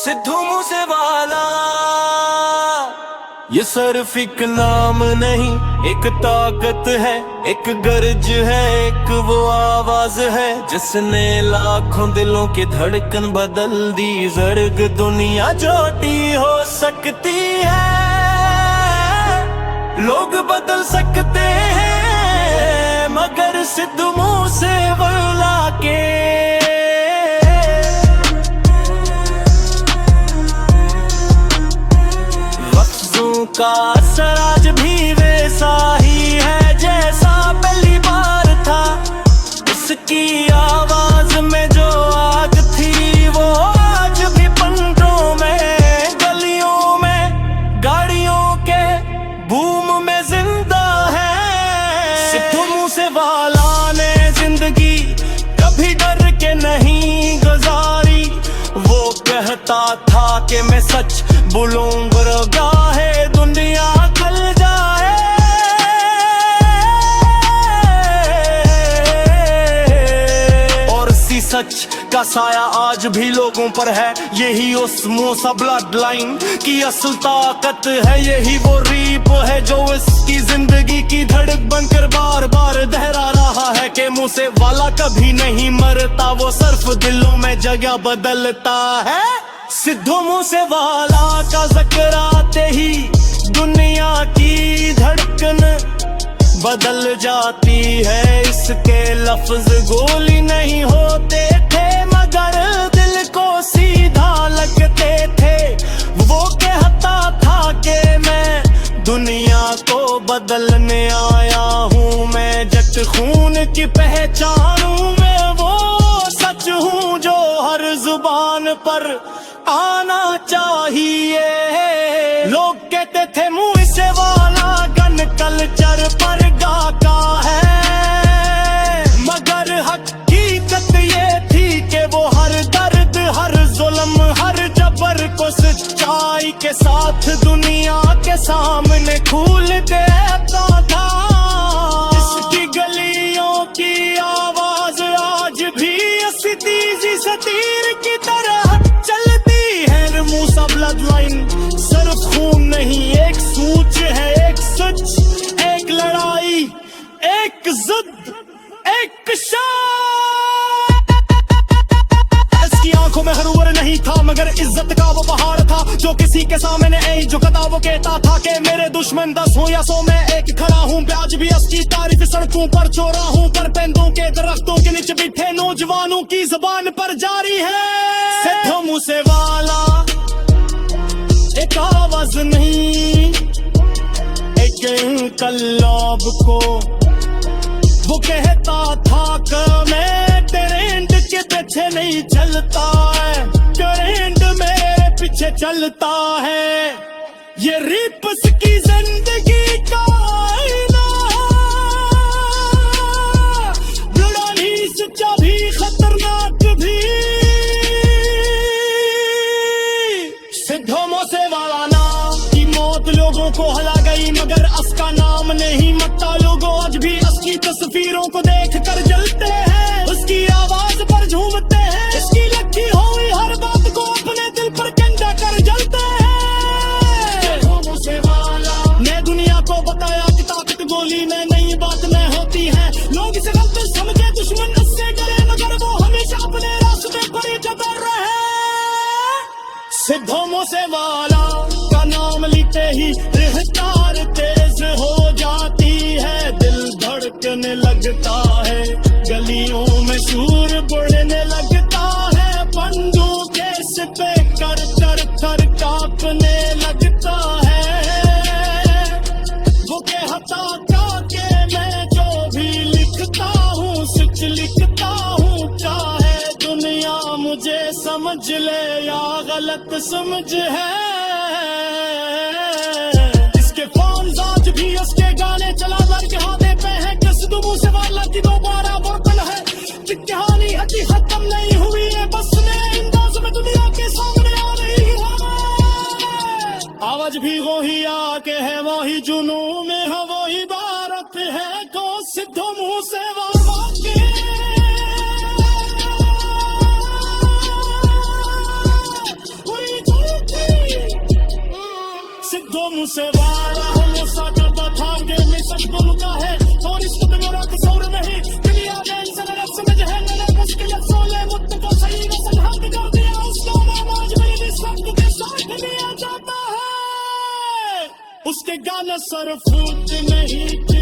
सिद्धू मूसेवाला ये सिर्फ एक नाम नहीं, एक ताकत है, एक गर्ज है, एक वो आवाज है जिसने लाखों दिलों की धड़कन बदल दी। जर्ग दुनिया छोटी हो सकती है, लोग बदल सकते हैं, मगर सिद्धू मूसेवाला के का असर आज भी वैसा ही है जैसा पहली बार था। इसकी आवाज में जो आग थी वो आज भी पंडों में, गलियों में, गाड़ियों के बूम में जिंदा है। सिद्धू मूसेवाला ने जिंदगी कभी डर के नहीं गुजारी। वो कहता था कि मैं सच बोलूंगा है दुनिया खल जाए। और इसी सच का साया आज भी लोगों पर है। यही उस मूसा ब्लड लाइन की असल ताकत है। यही वो रीप है जो इसकी जिंदगी की धड़क बनकर बार बार दोहरा रहा है कि मूसेवाला कभी नहीं मरता, वो सिर्फ दिलों में जगह बदलता है। सिद्धू मूसेवाला का जिक्र आते ही दुनिया की धड़कन बदल जाती है। इसके लफ्ज गोली नहीं होते थे मगर दिल को सीधा लगते थे। वो कहता था कि मैं दुनिया को बदलने आया हूँ, मैं जट खून की पहचान हूँ, मैं वो सच हूँ जो हर जुबान पर आना चाहिए। लोग कहते थे मूसेवाला गन कल्चर पर गाका है, मगर हकीकत ये थी कि वो हर दर्द, हर जुल्म, हर जबर को सच्चाई के साथ दुनिया के सामने खोल देता था। इसकी गलियों की आवाज आज भी ऐसी तेजी से तीर की तरह मूसा ब्लड लाइन सिर्फ खून नहीं, एक सूच है, एक सच, एक लड़ाई, एक जिद, एक शान। इसकी आंखों में हरूर नहीं था मगर इज्जत का वो पहाड़ था जो किसी के सामने ऐ झुकता। वो कहता था कि मेरे दुश्मन 10 हो या 100 में एक खड़ा हूँ। आज भी उसकी तारीफ सड़कों पर चौरा हूँ, पर पेंदों के दरख्तों के नीचे बैठे नौजवानों की जुबान पर जारी है। सिद्धू मूसेवाला एक आवाज नहीं, एक इनकलाब को वो कहता था कि मैं ट्रेंड के पीछे नहीं चलता है, ट्रेंड मेरे पीछे चलता है। ये रिप्स की जिंदगी का आईना, बुरा नहीं सच्चा भी खतरनाक भी। सिद्धू मूसेवाला नाम की मौत लोगों को हला गई मगर उसका नाम नहीं मरता। लोगों आज भी उसकी तस्वीरों को देख कर जलते हैं, उसकी आवाज पर झूमते हैं, इसकी लिखी हुई हर बात को अपने दिल पर कंधा कर जलते हैं। सिद्धू मूसेवाला ने दुनिया को बताया कि ताकत गोली में नहीं बात में होती है। लोग इसे गलत समझे, दुश्मन उससे डरे मगर वो हमेशा अपने रास्ते पर ही चल रहे। सिद्धू मूसेवाला का नाम लेते ही रफ्तार तेज हो जाती है, दिल धड़कने लगता है, गलियों में शूर बढ़ने लगता है, पंडों के सिपे कर कर कर कांपने लगता है। वो कहता था कि मैं जो भी लिखता हूँ सच लिखता हूँ, चाहे दुनिया मुझे समझ ले या गलत समझ है। इसके फॉर्म्स आज भी उसके गाने चला दर के हाथे पे है कि सिद्धू मूसेवाला की दोबारा बर्तन है कि कहानी अभी खत्म नहीं हुई है, बस नए अंदाज में दुनिया के सामने आ रही है। आवाज भी वही आके है, वही जुनू में है, वही भारत है को सिद्धू मूसेवाला के। कसर फूट नहीं